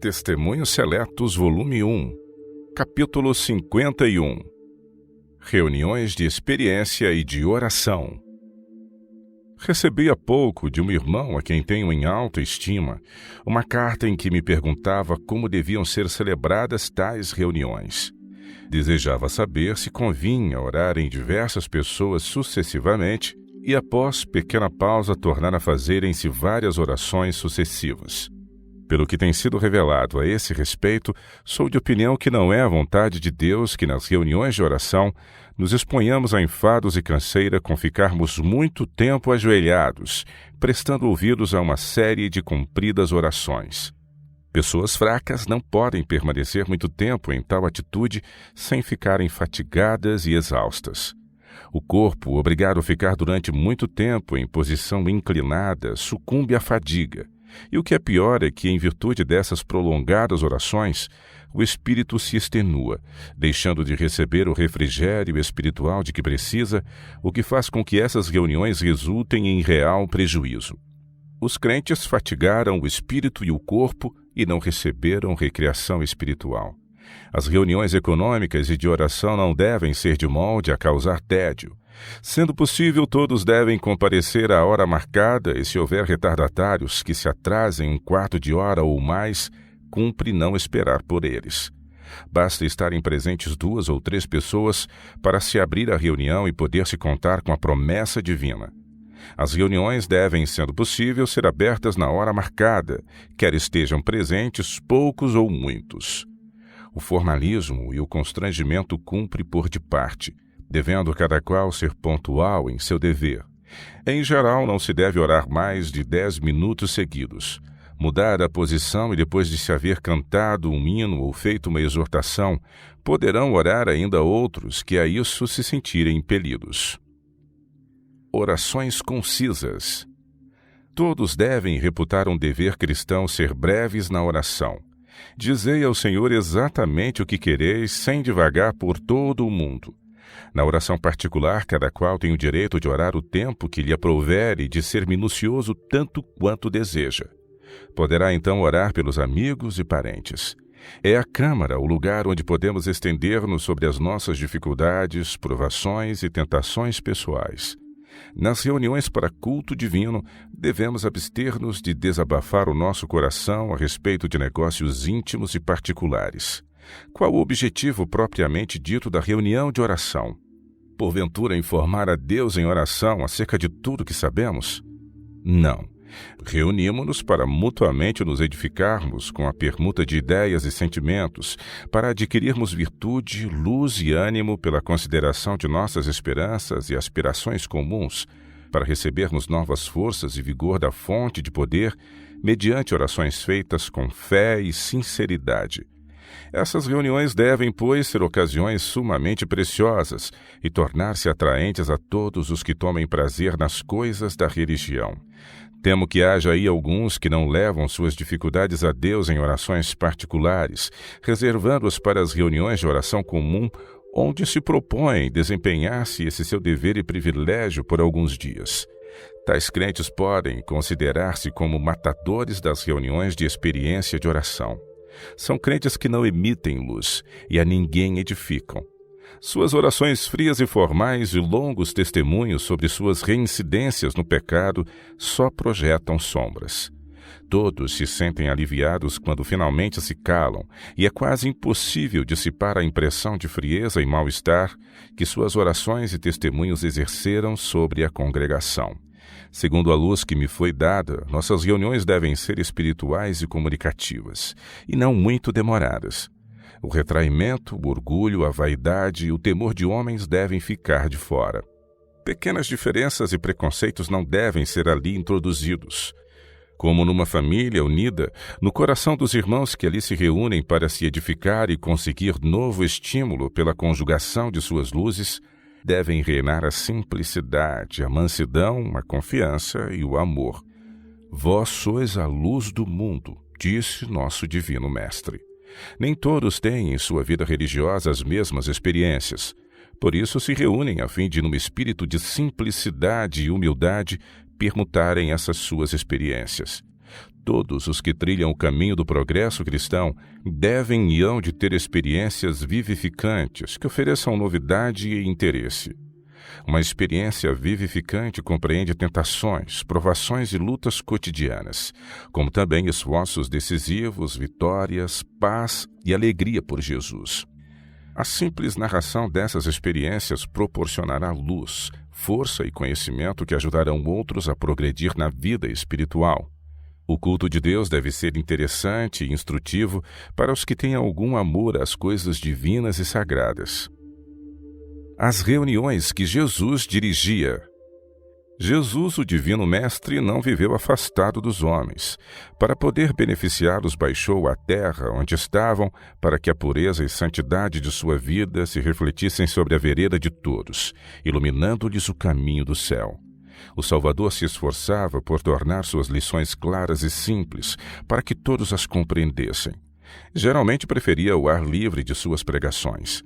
Testemunhos Seletos, volume 1, capítulo 51. Reuniões de experiência e de oração. Recebi há pouco de um irmão a quem tenho em alta estima uma carta em que me perguntava como deviam ser celebradas tais reuniões. Desejava saber se convinha orar em diversas pessoas sucessivamente e, após pequena pausa, tornar a fazerem-se várias orações sucessivas. Pelo que tem sido revelado a esse respeito, sou de opinião que não é a vontade de Deus que nas reuniões de oração nos exponhamos a enfados e canseira com ficarmos muito tempo ajoelhados, prestando ouvidos a uma série de compridas orações. Pessoas fracas não podem permanecer muito tempo em tal atitude sem ficarem fatigadas e exaustas. O corpo, obrigado a ficar durante muito tempo em posição inclinada, sucumbe à fadiga. E o que é pior é que, em virtude dessas prolongadas orações, o espírito se extenua, deixando de receber o refrigério espiritual de que precisa, o que faz com que essas reuniões resultem em real prejuízo. Os crentes fatigaram o espírito e o corpo e não receberam recreação espiritual. As reuniões econômicas e de oração não devem ser de molde a causar tédio. Sendo possível, todos devem comparecer à hora marcada e, se houver retardatários que se atrasem um quarto de hora ou mais, cumpre não esperar por eles. Basta estarem presentes 2 ou 3 pessoas para se abrir a reunião e poder-se contar com a promessa divina. As reuniões devem, sendo possível, ser abertas na hora marcada, quer estejam presentes poucos ou muitos. O formalismo e o constrangimento cumpre por de parte, devendo cada qual ser pontual em seu dever. Em geral, não se deve orar mais de 10 minutos seguidos. Mudar a posição e depois de se haver cantado um hino ou feito uma exortação, poderão orar ainda outros que a isso se sentirem impelidos. Orações concisas. Todos devem reputar um dever cristão ser breves na oração. Dizei ao Senhor exatamente o que quereis, sem divagar por todo o mundo. Na oração particular, cada qual tem o direito de orar o tempo que lhe aprouver e de ser minucioso tanto quanto deseja. Poderá então orar pelos amigos e parentes. É a câmara o lugar onde podemos estender-nos sobre as nossas dificuldades, provações e tentações pessoais. Nas reuniões para culto divino, devemos abster-nos de desabafar o nosso coração a respeito de negócios íntimos e particulares. Qual o objetivo propriamente dito da reunião de oração? Porventura informar a Deus em oração acerca de tudo que sabemos? Não. Reunimos-nos para mutuamente nos edificarmos com a permuta de ideias e sentimentos, para adquirirmos virtude, luz e ânimo pela consideração de nossas esperanças e aspirações comuns, para recebermos novas forças e vigor da fonte de poder, mediante orações feitas com fé e sinceridade. Essas reuniões devem, pois, ser ocasiões sumamente preciosas e tornar-se atraentes a todos os que tomem prazer nas coisas da religião. Temo que haja aí alguns que não levam suas dificuldades a Deus em orações particulares, reservando-as para as reuniões de oração comum, onde se propõe desempenhar-se esse seu dever e privilégio por alguns dias. Tais crentes podem considerar-se como matadores das reuniões de experiência de oração. São crentes que não emitem luz e a ninguém edificam. Suas orações frias e formais e longos testemunhos sobre suas reincidências no pecado só projetam sombras. Todos se sentem aliviados quando finalmente se calam, e é quase impossível dissipar a impressão de frieza e mal-estar que suas orações e testemunhos exerceram sobre a congregação. Segundo a luz que me foi dada, nossas reuniões devem ser espirituais e comunicativas, e não muito demoradas. O retraimento, o orgulho, a vaidade e o temor de homens devem ficar de fora. Pequenas diferenças e preconceitos não devem ser ali introduzidos. Como numa família unida, no coração dos irmãos que ali se reúnem para se edificar e conseguir novo estímulo pela conjugação de suas luzes, devem reinar a simplicidade, a mansidão, a confiança e o amor. Vós sois a luz do mundo, disse nosso divino Mestre. Nem todos têm em sua vida religiosa as mesmas experiências. Por isso se reúnem a fim de, num espírito de simplicidade e humildade, permutarem essas suas experiências. Todos os que trilham o caminho do progresso cristão devem e hão de ter experiências vivificantes que ofereçam novidade e interesse. Uma experiência vivificante compreende tentações, provações e lutas cotidianas, como também esforços decisivos, vitórias, paz e alegria por Jesus. A simples narração dessas experiências proporcionará luz, força e conhecimento que ajudarão outros a progredir na vida espiritual. O culto de Deus deve ser interessante e instrutivo para os que têm algum amor às coisas divinas e sagradas. As reuniões que Jesus dirigia. Jesus, o Divino Mestre, não viveu afastado dos homens. Para poder beneficiá-los, baixou à terra onde estavam, para que a pureza e santidade de sua vida se refletissem sobre a vereda de todos, iluminando-lhes o caminho do céu. O Salvador se esforçava por tornar suas lições claras e simples, para que todos as compreendessem. Geralmente preferia o ar livre de suas pregações.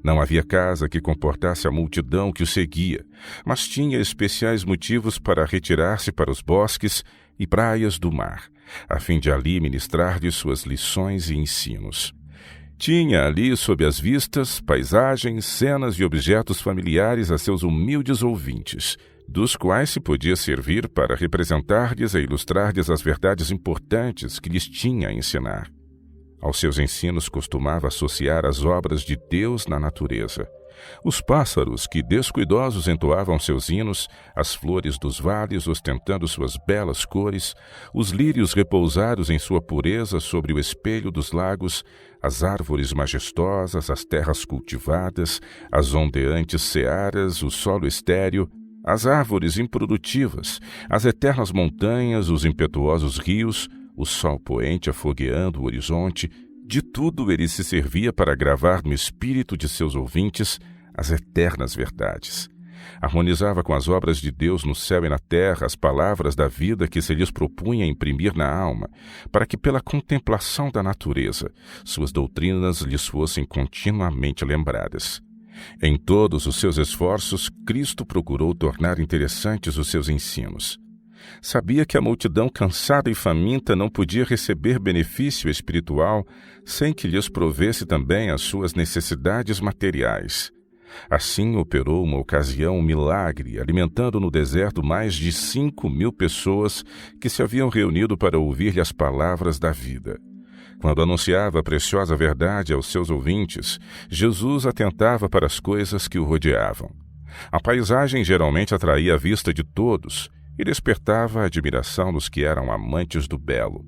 Não havia casa que comportasse a multidão que o seguia, mas tinha especiais motivos para retirar-se para os bosques e praias do mar, a fim de ali ministrar-lhes suas lições e ensinos. Tinha ali, sob as vistas, paisagens, cenas e objetos familiares a seus humildes ouvintes, dos quais se podia servir para representar-lhes e ilustrar-lhes as verdades importantes que lhes tinha a ensinar. Aos seus ensinos costumava associar as obras de Deus na natureza. Os pássaros que descuidosos entoavam seus hinos, as flores dos vales ostentando suas belas cores, os lírios repousados em sua pureza sobre o espelho dos lagos, as árvores majestosas, as terras cultivadas, as ondeantes searas, o solo estéril, as árvores improdutivas, as eternas montanhas, os impetuosos rios, o sol poente afogueando o horizonte, de tudo ele se servia para gravar no espírito de seus ouvintes as eternas verdades. Harmonizava com as obras de Deus no céu e na terra as palavras da vida que se lhes propunha imprimir na alma, para que pela contemplação da natureza suas doutrinas lhes fossem continuamente lembradas. Em todos os seus esforços, Cristo procurou tornar interessantes os seus ensinos. Sabia que a multidão cansada e faminta não podia receber benefício espiritual sem que lhes provesse também as suas necessidades materiais. Assim operou uma ocasião um milagre, alimentando no deserto mais de 5.000 pessoas que se haviam reunido para ouvir-lhe as palavras da vida. Quando anunciava a preciosa verdade aos seus ouvintes, Jesus atentava para as coisas que o rodeavam. A paisagem geralmente atraía a vista de todos e despertava a admiração dos que eram amantes do belo.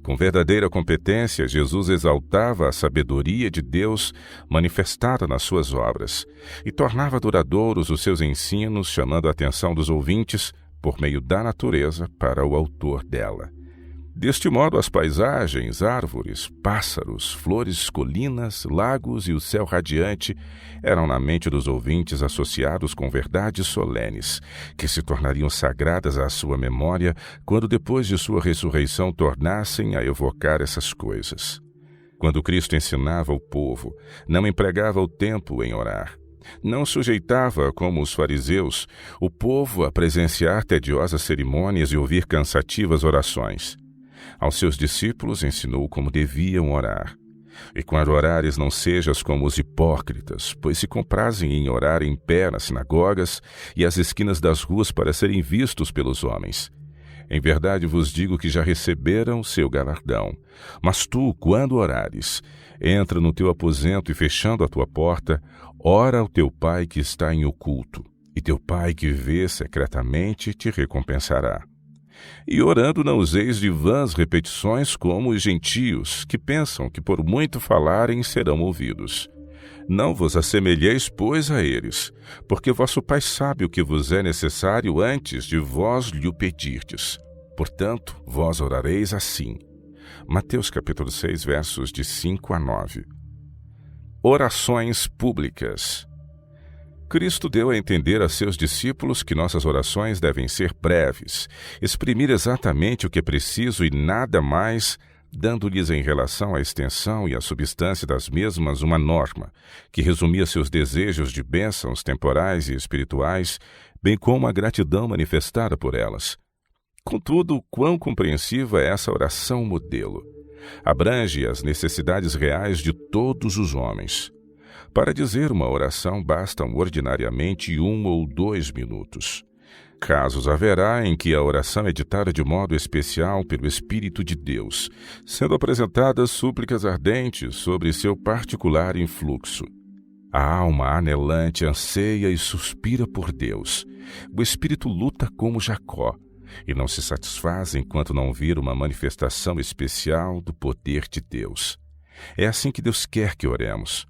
Com verdadeira competência, Jesus exaltava a sabedoria de Deus manifestada nas suas obras e tornava duradouros os seus ensinos, chamando a atenção dos ouvintes, por meio da natureza, para o autor dela. Deste modo, as paisagens, árvores, pássaros, flores, colinas, lagos e o céu radiante eram na mente dos ouvintes associados com verdades solenes, que se tornariam sagradas à sua memória quando depois de sua ressurreição tornassem a evocar essas coisas. Quando Cristo ensinava o povo, não empregava o tempo em orar. Não sujeitava, como os fariseus, o povo a presenciar tediosas cerimônias e ouvir cansativas orações. Aos seus discípulos ensinou como deviam orar. E quando orares, não sejas como os hipócritas, pois se comprazem em orar em pé nas sinagogas e às esquinas das ruas para serem vistos pelos homens. Em verdade vos digo que já receberam seu galardão. Mas tu, quando orares, entra no teu aposento e, fechando a tua porta, ora ao teu Pai que está em oculto, e teu Pai que vê secretamente te recompensará. E orando não useis de vãs repetições como os gentios, que pensam que por muito falarem serão ouvidos. Não vos assemelheis, pois, a eles, porque vosso Pai sabe o que vos é necessário antes de vós lhe o pedirdes. Portanto, vós orareis assim. Mateus capítulo 6, versos de 5 a 9. Orações públicas. Cristo deu a entender a seus discípulos que nossas orações devem ser breves, exprimir exatamente o que é preciso e nada mais, dando-lhes em relação à extensão e à substância das mesmas uma norma, que resumia seus desejos de bênçãos temporais e espirituais, bem como a gratidão manifestada por elas. Contudo, quão compreensiva é essa oração modelo! Abrange as necessidades reais de todos os homens. Para dizer uma oração bastam ordinariamente 1 ou 2 minutos. Casos haverá em que a oração é ditada de modo especial pelo Espírito de Deus, sendo apresentadas súplicas ardentes sobre seu particular influxo. A alma anelante anseia e suspira por Deus. O Espírito luta como Jacó, e não se satisfaz enquanto não vir uma manifestação especial do poder de Deus. É assim que Deus quer que oremos.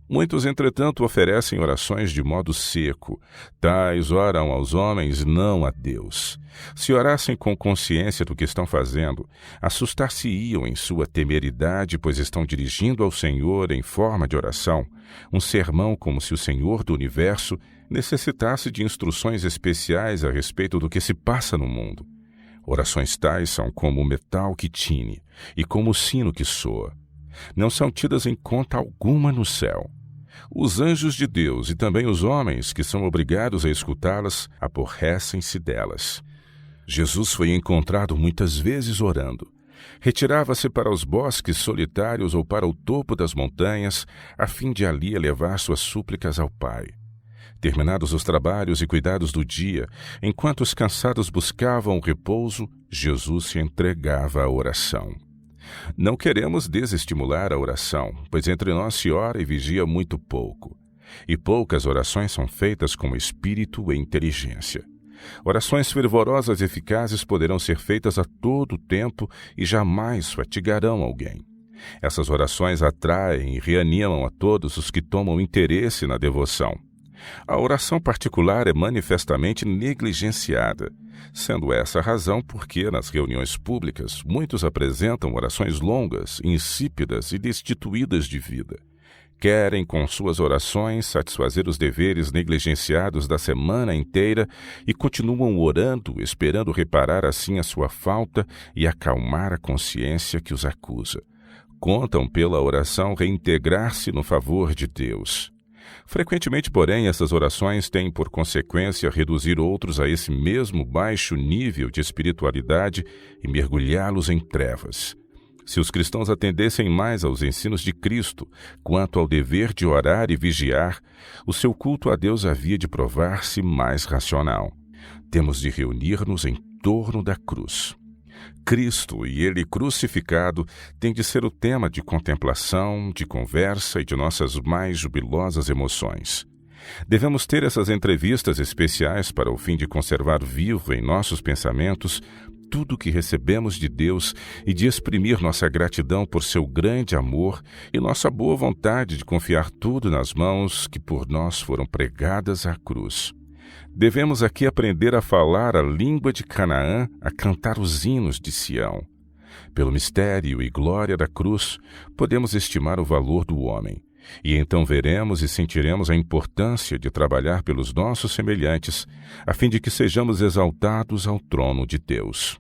Muitos, entretanto, oferecem orações de modo seco. Tais oram aos homens, não a Deus. Se orassem com consciência do que estão fazendo, assustar-se-iam em sua temeridade, pois estão dirigindo ao Senhor, em forma de oração, um sermão como se o Senhor do Universo necessitasse de instruções especiais a respeito do que se passa no mundo. Orações tais são como o metal que tine e como o sino que soa. Não são tidas em conta alguma no céu. Os anjos de Deus e também os homens que são obrigados a escutá-las aborrecem-se delas. Jesus foi encontrado muitas vezes orando. Retirava-se para os bosques solitários ou para o topo das montanhas, a fim de ali elevar suas súplicas ao Pai. Terminados os trabalhos e cuidados do dia, enquanto os cansados buscavam repouso, Jesus se entregava à oração. Não queremos desestimular a oração, pois entre nós se ora e vigia muito pouco. E poucas orações são feitas com espírito e inteligência. Orações fervorosas e eficazes poderão ser feitas a todo tempo e jamais fatigarão alguém. Essas orações atraem e reanimam a todos os que tomam interesse na devoção. A oração particular é manifestamente negligenciada, sendo essa a razão porque, nas reuniões públicas, muitos apresentam orações longas, insípidas e destituídas de vida. Querem, com suas orações, satisfazer os deveres negligenciados da semana inteira e continuam orando, esperando reparar assim a sua falta e acalmar a consciência que os acusa. Contam pela oração reintegrar-se no favor de Deus. Frequentemente, porém, essas orações têm por consequência reduzir outros a esse mesmo baixo nível de espiritualidade e mergulhá-los em trevas. Se os cristãos atendessem mais aos ensinos de Cristo quanto ao dever de orar e vigiar, o seu culto a Deus havia de provar-se mais racional. Temos de reunir-nos em torno da cruz. Cristo e Ele crucificado tem de ser o tema de contemplação, de conversa e de nossas mais jubilosas emoções. Devemos ter essas entrevistas especiais para o fim de conservar vivo em nossos pensamentos tudo o que recebemos de Deus e de exprimir nossa gratidão por seu grande amor e nossa boa vontade de confiar tudo nas mãos que por nós foram pregadas à cruz. Devemos aqui aprender a falar a língua de Canaã, a cantar os hinos de Sião. Pelo mistério e glória da cruz, podemos estimar o valor do homem, e então veremos e sentiremos a importância de trabalhar pelos nossos semelhantes, a fim de que sejamos exaltados ao trono de Deus.